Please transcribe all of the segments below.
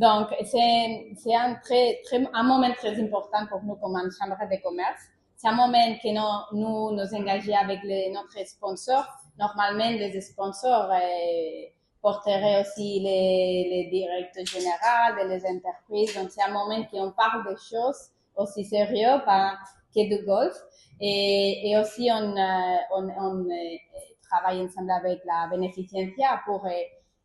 Donc, c'est un moment très important pour nous comme une chambre de commerce. C'est un moment que nous engageons avec notre sponsor. Normalement, les sponsors porteraient aussi les directeurs généraux des entreprises. Donc, c'est un moment qu'on parle de choses aussi sérieuses que du golf. Et aussi, on travaille ensemble avec la Beneficencia pour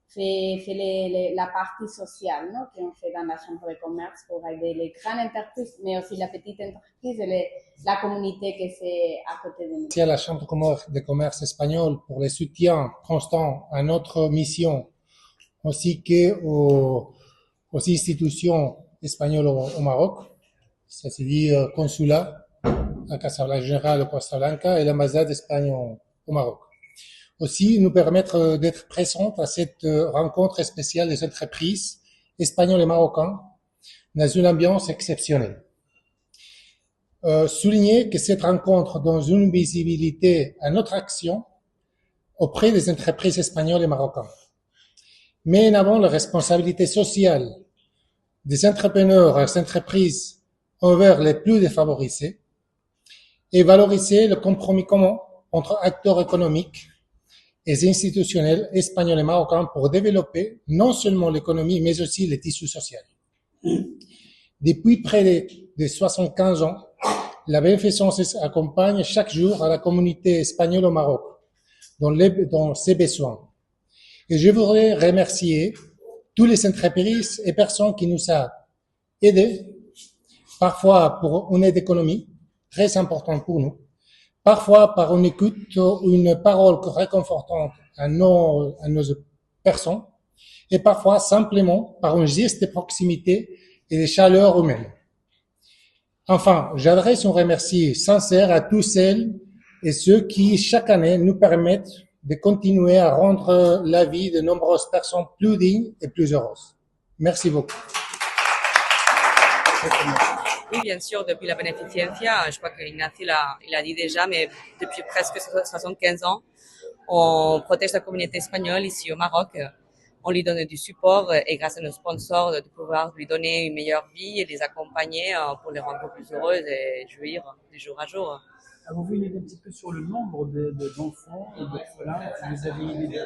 faire la partie sociale, non, qu'on fait dans la chambre de commerce pour aider les grandes entreprises, mais aussi la petite entreprise et la communauté qui c'est à côté de nous. Merci à la chambre de commerce espagnole pour le soutien constant à notre mission, ainsi qu'aux institutions espagnoles au Maroc, c'est-à-dire consulat à Casablanca, général de Casablanca et l'ambassade d'Espagne au Maroc. Aussi, nous permettre d'être présentes à cette rencontre spéciale des entreprises espagnoles et marocaines dans une ambiance exceptionnelle. Souligner que cette rencontre donne une visibilité à notre action auprès des entreprises espagnoles et marocaines. Mais en avant la responsabilité sociale des entrepreneurs et des entreprises envers les plus défavorisés et valoriser le compromis commun entre acteurs économiques et institutionnels espagnols et marocains pour développer non seulement l'économie, mais aussi le tissu social. Depuis près de 75 ans, la Beneficencia accompagne chaque jour à la communauté espagnole au Maroc dans ses besoins. Et je voudrais remercier tous les entreprises et personnes qui nous ont aidés, parfois pour une aide économique très importante pour nous, parfois par une écoute ou une parole réconfortante à nos personnes, et parfois simplement par un geste de proximité et de chaleur humaine. Enfin, j'adresse un remerciement sincère à tous celles et ceux qui, chaque année, nous permettent de continuer à rendre la vie de nombreuses personnes plus dignes et plus heureuses. Merci beaucoup. Oui, bien sûr, depuis la Beneficencia, je crois qu'Ignacio il a dit déjà, mais depuis presque 75 ans, on protège la communauté espagnole ici au Maroc. On lui donne du support et grâce à nos sponsors, de pouvoir lui donner une meilleure vie et les accompagner pour les rendre plus heureuses et jouir du jour à jour. Avez-vous une idée un petit peu sur le nombre d'enfants et d'orphelins que vous avez une idée?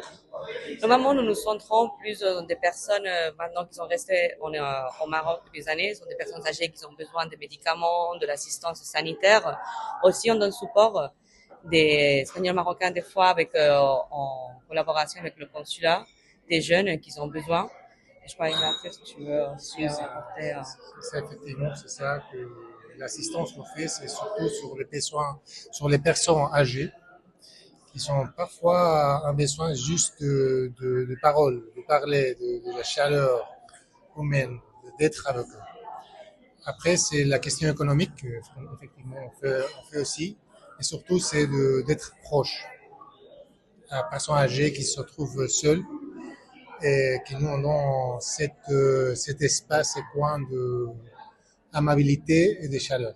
Normalement, nous nous centrons plus des personnes maintenant qui sont restées au Maroc depuis des années. Ce sont des personnes âgées qui ont besoin de médicaments, de l'assistance sanitaire. Aussi, on donne support des Espagnols marocains des fois en collaboration avec le consulat, des jeunes qui ont besoin. Et je crois, Ignacio, si tu veux aussi apporter... C'est ça, effectivement, c'est ça que l'assistance qu'on fait, c'est surtout sur les besoins, sur les personnes âgées qui sont parfois un besoin juste de parole, de parler, de la chaleur humaine, d'être avec eux. Après, c'est la question économique, effectivement, on fait aussi, et surtout, c'est d'être proche à la personne âgée qui se trouve seule et qui nous ont cet espace et coin d'amabilité et de chaleur.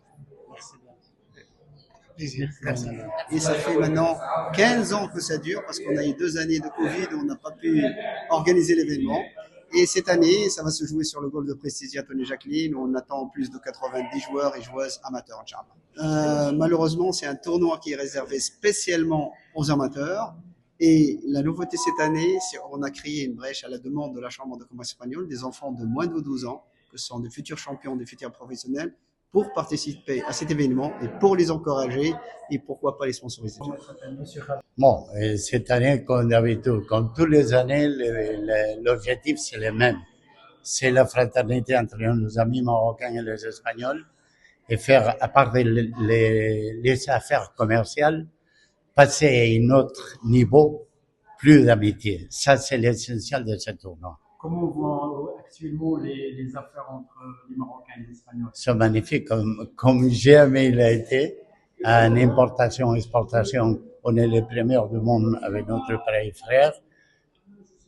Plaisir. Merci. Et ça fait maintenant 15 ans que ça dure parce qu'on a eu 2 années de Covid où on n'a pas pu organiser l'événement. Et cette année, ça va se jouer sur le golf de Prestigia Tony Jacqueline. On attend plus de 90 joueurs et joueuses amateurs, Inch'Allah. Malheureusement, c'est un tournoi qui est réservé spécialement aux amateurs. Et la nouveauté cette année, c'est qu'on a créé une brèche à la demande de la Chambre de commerce espagnole, des enfants de moins de 12 ans, que ce sont des futurs champions, des futurs professionnels, pour participer à cet événement et pour les encourager et pourquoi pas les sponsoriser. Bon, et cette année, comme d'habitude, comme toutes les années, l'objectif c'est le même. C'est la fraternité entre nos amis marocains et les Espagnols et faire, à part les affaires commerciales, passer à un autre niveau, plus d'amitié. Ça, c'est l'essentiel de ce tournoi. Comment on voit actuellement les affaires entre les Marocains et les Espagnols? C'est magnifique, comme jamais il a été, en importation, exportation. On est les premiers du monde avec notre pays frère.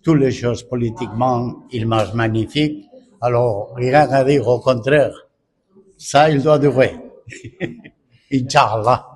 Toutes les choses politiquement, il marche magnifique. Alors, rien à dire, au contraire. Ça, il doit durer. Inch'Allah.